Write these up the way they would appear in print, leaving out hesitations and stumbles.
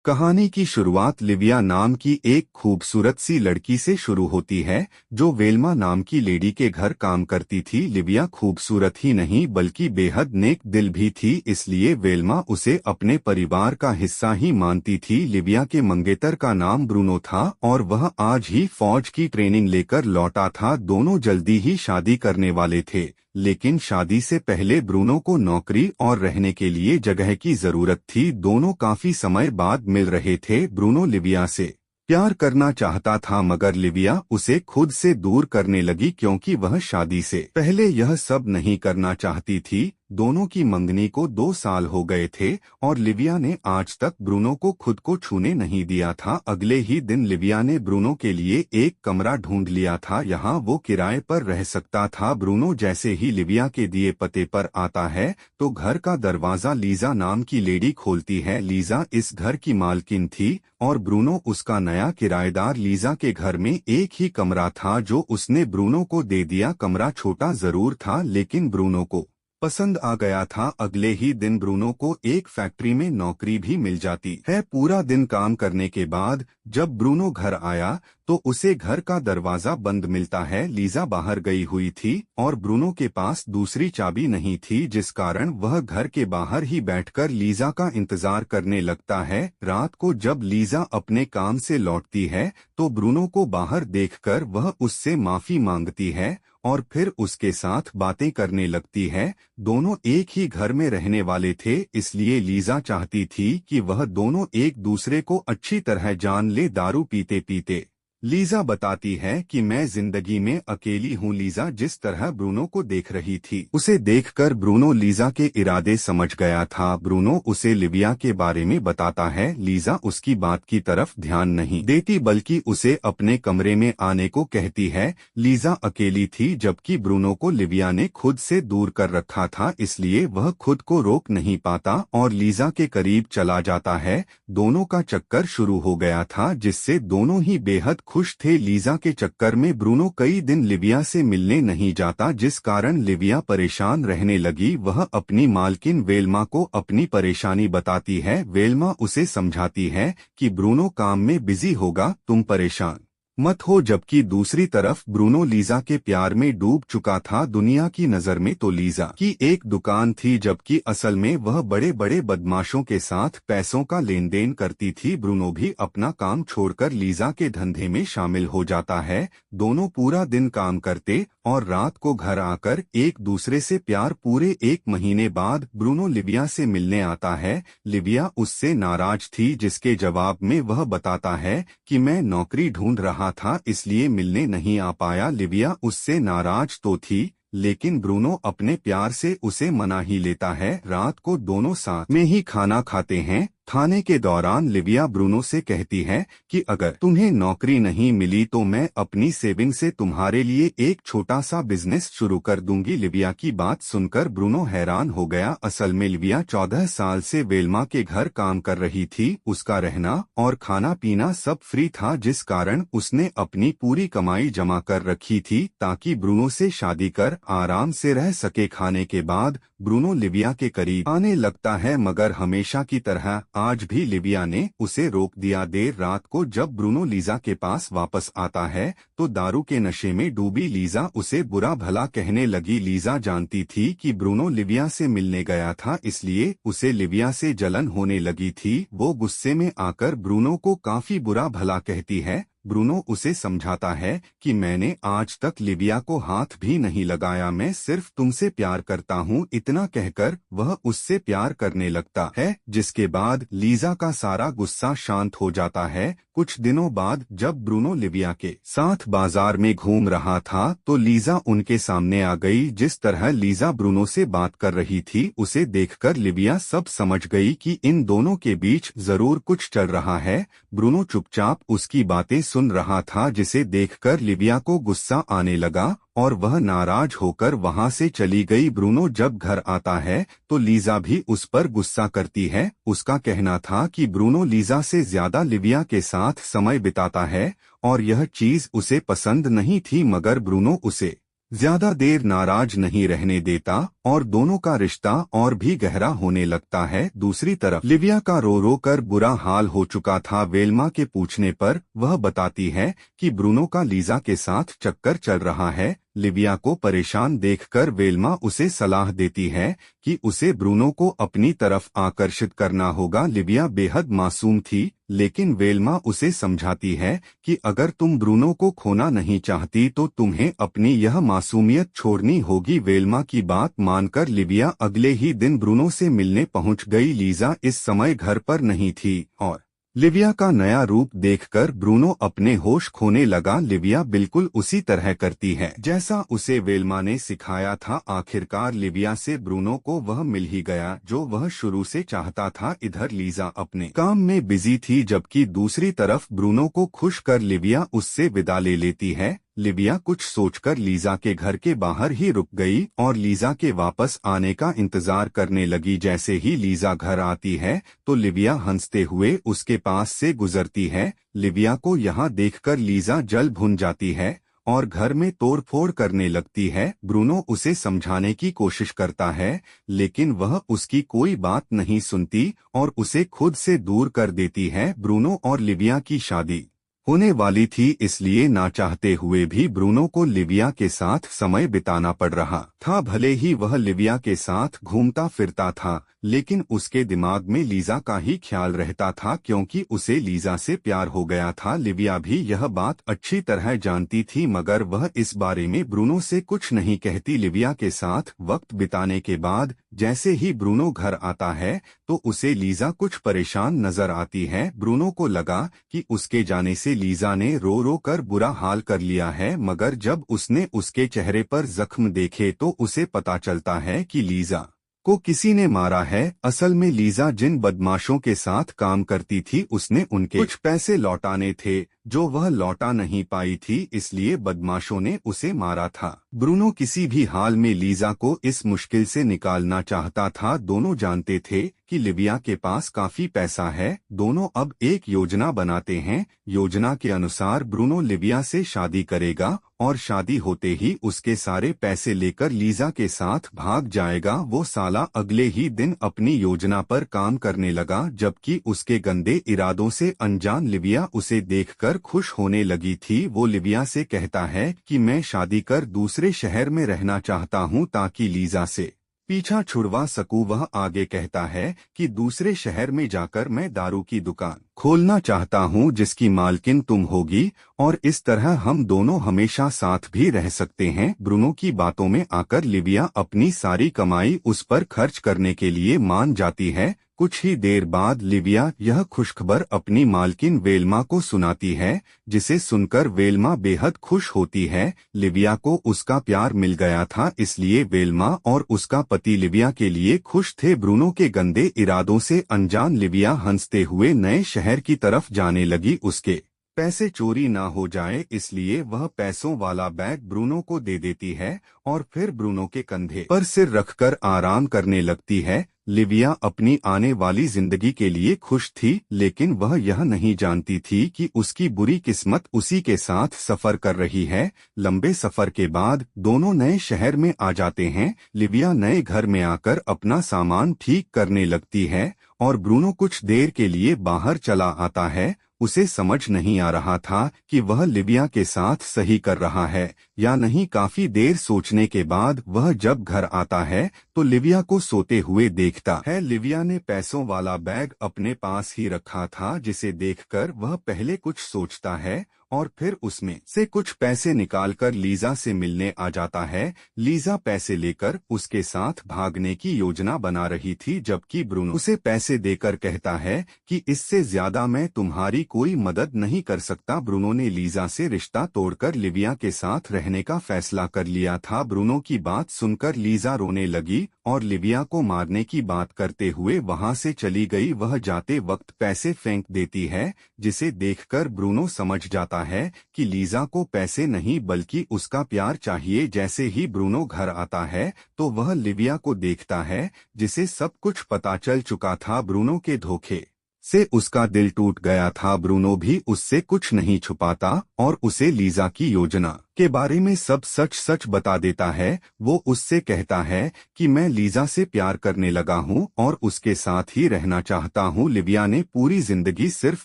कहानी की शुरुआत लिविया नाम की एक खूबसूरत सी लड़की से शुरू होती है जो वेल्मा नाम की लेडी के घर काम करती थी। लिविया खूबसूरत ही नहीं बल्कि बेहद नेक दिल भी थी, इसलिए वेल्मा उसे अपने परिवार का हिस्सा ही मानती थी। लिविया के मंगेतर का नाम ब्रूनो था और वह आज ही फौज की ट्रेनिंग लेकर लौटा था। दोनों जल्दी ही शादी करने वाले थे, लेकिन शादी से पहले ब्रूनो को नौकरी और रहने के लिए जगह की जरूरत थी। दोनों काफी समय बाद मिल रहे थे। ब्रूनो लिविया से प्यार करना चाहता था मगर लिविया उसे खुद से दूर करने लगी क्योंकि वह शादी से पहले यह सब नहीं करना चाहती थी। दोनों की मंगनी को 2 साल हो गए थे और लिविया ने आज तक ब्रूनो को खुद को छूने नहीं दिया था। अगले ही दिन लिविया ने ब्रूनो के लिए एक कमरा ढूंढ लिया था, यहाँ वो किराए पर रह सकता था। ब्रूनो जैसे ही लिविया के दिए पते पर आता है तो घर का दरवाजा लीजा नाम की लेडी खोलती है। लीजा इस घर की मालकिन थी और ब्रूनो उसका नया किराएदार। लीजा के घर में एक ही कमरा था जो उसने ब्रूनो को दे दिया। कमरा छोटा जरूर था लेकिन ब्रूनो को पसंद आ गया था। अगले ही दिन ब्रूनो को एक फैक्ट्री में नौकरी भी मिल जाती है। पूरा दिन काम करने के बाद जब ब्रूनो घर आया तो उसे घर का दरवाजा बंद मिलता है। लीजा बाहर गई हुई थी और ब्रूनो के पास दूसरी चाबी नहीं थी, जिस कारण वह घर के बाहर ही बैठकर लीजा का इंतजार करने लगता है। रात को जब लीजा अपने काम से लौटती है तो ब्रूनो को बाहर देखकर वह उससे माफी मांगती है और फिर उसके साथ बातें करने लगती है। दोनों एक ही घर में रहने वाले थे, इसलिए लीजा चाहती थी कि वह दोनों एक दूसरे को अच्छी तरह जान ले। दारू पीते पीते लीजा बताती है कि मैं जिंदगी में अकेली हूँ। लीजा जिस तरह ब्रूनो को देख रही थी उसे देखकर ब्रूनो लीजा के इरादे समझ गया था। ब्रूनो उसे लिविया के बारे में बताता है। लीजा उसकी बात की तरफ ध्यान नहीं देती बल्कि उसे अपने कमरे में आने को कहती है। लीजा अकेली थी जबकि ब्रूनो को लिविया ने खुद से दूर कर रखा था, इसलिए वह खुद को रोक नहीं पाता और लीजा के करीब चला जाता है। दोनों का चक्कर शुरू हो गया था जिससे दोनों ही बेहद खुश थे। लीजा के चक्कर में ब्रूनो कई दिन लिविया से मिलने नहीं जाता, जिस कारण लिविया परेशान रहने लगी। वह अपनी मालकिन वेल्मा को अपनी परेशानी बताती है। वेल्मा उसे समझाती है कि ब्रूनो काम में बिजी होगा, तुम परेशान मत हो। जबकि दूसरी तरफ ब्रूनो लीजा के प्यार में डूब चुका था। दुनिया की नजर में तो लीजा की एक दुकान थी जबकि असल में वह बड़े बड़े बदमाशों के साथ पैसों का लेन देन करती थी। ब्रूनो भी अपना काम छोड़कर लीजा के धंधे में शामिल हो जाता है। दोनों पूरा दिन काम करते और रात को घर आकर एक दूसरे से प्यार। पूरे 1 महीने बाद ब्रूनो लिविया से मिलने आता है। लिविया उससे नाराज थी, जिसके जवाब में वह बताता है कि मैं नौकरी ढूंढ रहा था इसलिए मिलने नहीं आ पाया। लिविया उससे नाराज तो थी लेकिन ब्रूनो अपने प्यार से उसे मना ही लेता है। रात को दोनों साथ में ही खाना खाते हैं। खाने के दौरान लिविया ब्रूनो से कहती है कि अगर तुम्हें नौकरी नहीं मिली तो मैं अपनी सेविंग से तुम्हारे लिए एक छोटा सा बिजनेस शुरू कर दूंगी। लिविया की बात सुनकर ब्रूनो हैरान हो गया। असल में लिविया 14 साल से वेल्मा के घर काम कर रही थी। उसका रहना और खाना पीना सब फ्री था, जिस कारण उसने अपनी पूरी कमाई जमा कर रखी थी ताकि ब्रूनो से शादी कर आराम से रह सके। खाने के बाद ब्रूनो लिविया के करीब आने लगता है मगर हमेशा की तरह आज भी लिविया ने उसे रोक दिया। देर रात को जब ब्रूनो लीजा के पास वापस आता है तो दारू के नशे में डूबी लीजा उसे बुरा भला कहने लगी। लीजा जानती थी कि ब्रूनो लिविया से मिलने गया था, इसलिए उसे लिविया से जलन होने लगी थी। वो गुस्से में आकर ब्रूनो को काफी बुरा भला कहती है। ब्रूनो उसे समझाता है कि मैंने आज तक लिविया को हाथ भी नहीं लगाया, मैं सिर्फ तुमसे प्यार करता हूँ। इतना कहकर वह उससे प्यार करने लगता है, जिसके बाद लीजा का सारा गुस्सा शांत हो जाता है। कुछ दिनों बाद जब ब्रूनो लिविया के साथ बाजार में घूम रहा था तो लीजा उनके सामने आ गई। जिस तरह लीजा ब्रूनो से बात कर रही थी उसे देखकर लिविया सब समझ गई कि इन दोनों के बीच जरूर कुछ चल रहा है। ब्रूनो चुपचाप उसकी बातें सुन रहा था, जिसे देखकर लिविया को गुस्सा आने लगा और वह नाराज होकर वहां से चली गई। ब्रूनो जब घर आता है तो लीजा भी उस पर गुस्सा करती है। उसका कहना था कि ब्रूनो लीजा से ज्यादा लिविया के साथ समय बिताता है और यह चीज उसे पसंद नहीं थी, मगर ब्रूनो उसे ज्यादा देर नाराज नहीं रहने देता और दोनों का रिश्ता और भी गहरा होने लगता है। दूसरी तरफ लिविया का रो रो कर बुरा हाल हो चुका था। वेल्मा के पूछने पर वह बताती है कि ब्रूनो का लीजा के साथ चक्कर चल रहा है। लिविया को परेशान देखकर वेल्मा उसे सलाह देती है कि उसे ब्रूनो को अपनी तरफ आकर्षित करना होगा। लिविया बेहद मासूम थी, लेकिन वेल्मा उसे समझाती है कि अगर तुम ब्रूनो को खोना नहीं चाहती तो तुम्हें अपनी यह मासूमियत छोड़नी होगी। वेल्मा की बात मानकर लिविया अगले ही दिन ब्रूनो से मिलने पहुंच गई। लीजा इस समय घर पर नहीं थी और लिविया का नया रूप देखकर ब्रूनो अपने होश खोने लगा। लिविया बिल्कुल उसी तरह करती है जैसा उसे वेल्मा ने सिखाया था। आखिरकार लिविया से ब्रूनो को वह मिल ही गया जो वह शुरू से चाहता था। इधर लीजा अपने काम में बिजी थी, जबकि दूसरी तरफ ब्रूनो को खुश कर लिविया उससे विदा ले लेती है। लिविया कुछ सोचकर लीजा के घर के बाहर ही रुक गई और लीजा के वापस आने का इंतजार करने लगी। जैसे ही लीजा घर आती है तो लिविया हंसते हुए उसके पास से गुजरती है। लिविया को यहाँ देखकर लीजा जल भुन जाती है और घर में तोड़फोड़ करने लगती है। ब्रूनो उसे समझाने की कोशिश करता है, लेकिन वह उसकी कोई बात नहीं सुनती और उसे खुद से दूर कर देती है। ब्रूनो और लिविया की शादी होने वाली थी, इसलिए ना चाहते हुए भी ब्रूनो को लिविया के साथ समय बिताना पड़ रहा था। भले ही वह लिविया के साथ घूमता फिरता था, लेकिन उसके दिमाग में लीजा का ही ख्याल रहता था, क्योंकि उसे लीजा से प्यार हो गया था। लिविया भी यह बात अच्छी तरह जानती थी, मगर वह इस बारे में ब्रूनो से कुछ नहीं कहती। लिविया के साथ वक्त बिताने के बाद जैसे ही ब्रूनो घर आता है तो उसे लीजा कुछ परेशान नजर आती है। ब्रूनो को लगा कि उसके जाने से लीजा ने रो रो कर बुरा हाल कर लिया है, मगर जब उसने उसके चेहरे पर जख्म देखे तो उसे पता चलता है कि लीजा को किसी ने मारा है। असल में लीजा जिन बदमाशों के साथ काम करती थी उसने उनके कुछ पैसे लौटाने थे जो वह लौटा नहीं पाई थी, इसलिए बदमाशों ने उसे मारा था। ब्रूनो किसी भी हाल में लीजा को इस मुश्किल से निकालना चाहता था। दोनों जानते थे कि लिविया के पास काफी पैसा है। दोनों अब एक योजना बनाते हैं। योजना के अनुसार ब्रूनो लिविया से शादी करेगा और शादी होते ही उसके सारे पैसे लेकर लीजा के साथ भाग जाएगा। वो साला अगले ही दिन अपनी योजना पर काम करने लगा, जबकि उसके गंदे इरादों से अनजान लिविया उसे देखकर खुश होने लगी थी। वो लिविया से कहता है कि मैं शादी कर दूसरे शहर में रहना चाहता हूँ ताकि लीजा से पीछा छुड़वा सकूं। वह आगे कहता है कि दूसरे शहर में जाकर मैं दारू की दुकान खोलना चाहता हूं जिसकी मालकिन तुम होगी, और इस तरह हम दोनों हमेशा साथ भी रह सकते हैं। ब्रूनो की बातों में आकर लिविया अपनी सारी कमाई उस पर खर्च करने के लिए मान जाती है। कुछ ही देर बाद लिविया यह खुशखबर अपनी मालकिन वेल्मा को सुनाती है, जिसे सुनकर वेल्मा बेहद खुश होती है। लिविया को उसका प्यार मिल गया था, इसलिए वेल्मा और उसका पति लिविया के लिए खुश थे। ब्रूनो के गंदे इरादों से अनजान लिविया हंसते हुए नए शहर की तरफ जाने लगी। उसके पैसे चोरी ना हो जाए इसलिए वह पैसों वाला बैग ब्रूनो को दे देती है और फिर ब्रूनो के कंधे पर सिर रखकर आराम करने लगती है। लिविया अपनी आने वाली जिंदगी के लिए खुश थी, लेकिन वह यह नहीं जानती थी कि उसकी बुरी किस्मत उसी के साथ सफर कर रही है। लंबे सफर के बाद दोनों नए शहर में आ जाते हैं। लिविया नए घर में आकर अपना सामान ठीक करने लगती है और ब्रूनो कुछ देर के लिए बाहर चला आता है। उसे समझ नहीं आ रहा था कि वह लिविया के साथ सही कर रहा है या नहीं। काफी देर सोचने के बाद वह जब घर आता है तो लिविया को सोते हुए देखता है। लिविया ने पैसों वाला बैग अपने पास ही रखा था, जिसे देखकर वह पहले कुछ सोचता है और फिर उसमें से कुछ पैसे निकालकर लीजा से मिलने आ जाता है। लीजा पैसे लेकर उसके साथ भागने की योजना बना रही थी, जबकि ब्रूनो उसे पैसे देकर कहता है कि इससे ज्यादा मैं तुम्हारी कोई मदद नहीं कर सकता। ब्रूनो ने लीजा से रिश्ता तोड़कर लिविया के साथ रहने का फैसला कर लिया था। ब्रूनो की बात सुनकर लीजा रोने लगी और लिविया को मारने की बात करते हुए वहां से चली गई। वह जाते वक्त पैसे फेंक देती है, जिसे देखकर ब्रूनो समझ जाता है कि लीजा को पैसे नहीं बल्कि उसका प्यार चाहिए। जैसे ही ब्रूनो घर आता है तो वह लिविया को देखता है, जिसे सब कुछ पता चल चुका था। ब्रूनो के धोखे से उसका दिल टूट गया था। ब्रूनो भी उससे कुछ नहीं छुपाता और उसे लीजा की योजना के बारे में सब सच सच बता देता है। वो उससे कहता है कि मैं लीजा से प्यार करने लगा हूँ और उसके साथ ही रहना चाहता हूँ। लिविया ने पूरी जिंदगी सिर्फ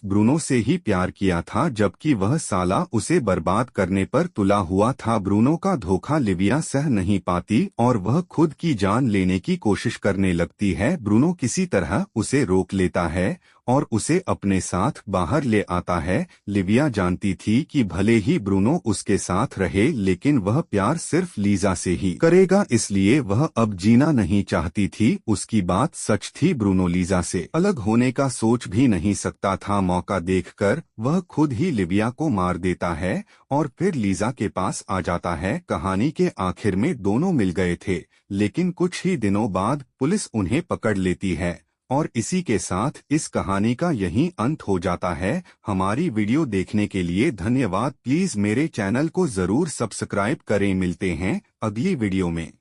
ब्रूनो से ही प्यार किया था, जबकि वह साला उसे बर्बाद करने पर तुला हुआ था। ब्रूनो का धोखा लिविया सह नहीं पाती और वह खुद की जान लेने की कोशिश करने लगती है। ब्रूनो किसी तरह उसे रोक लेता है और उसे अपने साथ बाहर ले आता है। लिविया जानती थी कि भले ही ब्रूनो उसके साथ रहे, लेकिन वह प्यार सिर्फ लीजा से ही करेगा, इसलिए वह अब जीना नहीं चाहती थी। उसकी बात सच थी, ब्रूनो लीजा से अलग होने का सोच भी नहीं सकता था। मौका देखकर वह खुद ही लिविया को मार देता है और फिर लीजा के पास आ जाता है। कहानी के आखिर में दोनों मिल गए थे, लेकिन कुछ ही दिनों बाद पुलिस उन्हें पकड़ लेती है। और इसी के साथ इस कहानी का यही अंत हो जाता है। हमारी वीडियो देखने के लिए धन्यवाद। प्लीज मेरे चैनल को जरूर सब्सक्राइब करें। मिलते हैं अगली वीडियो में।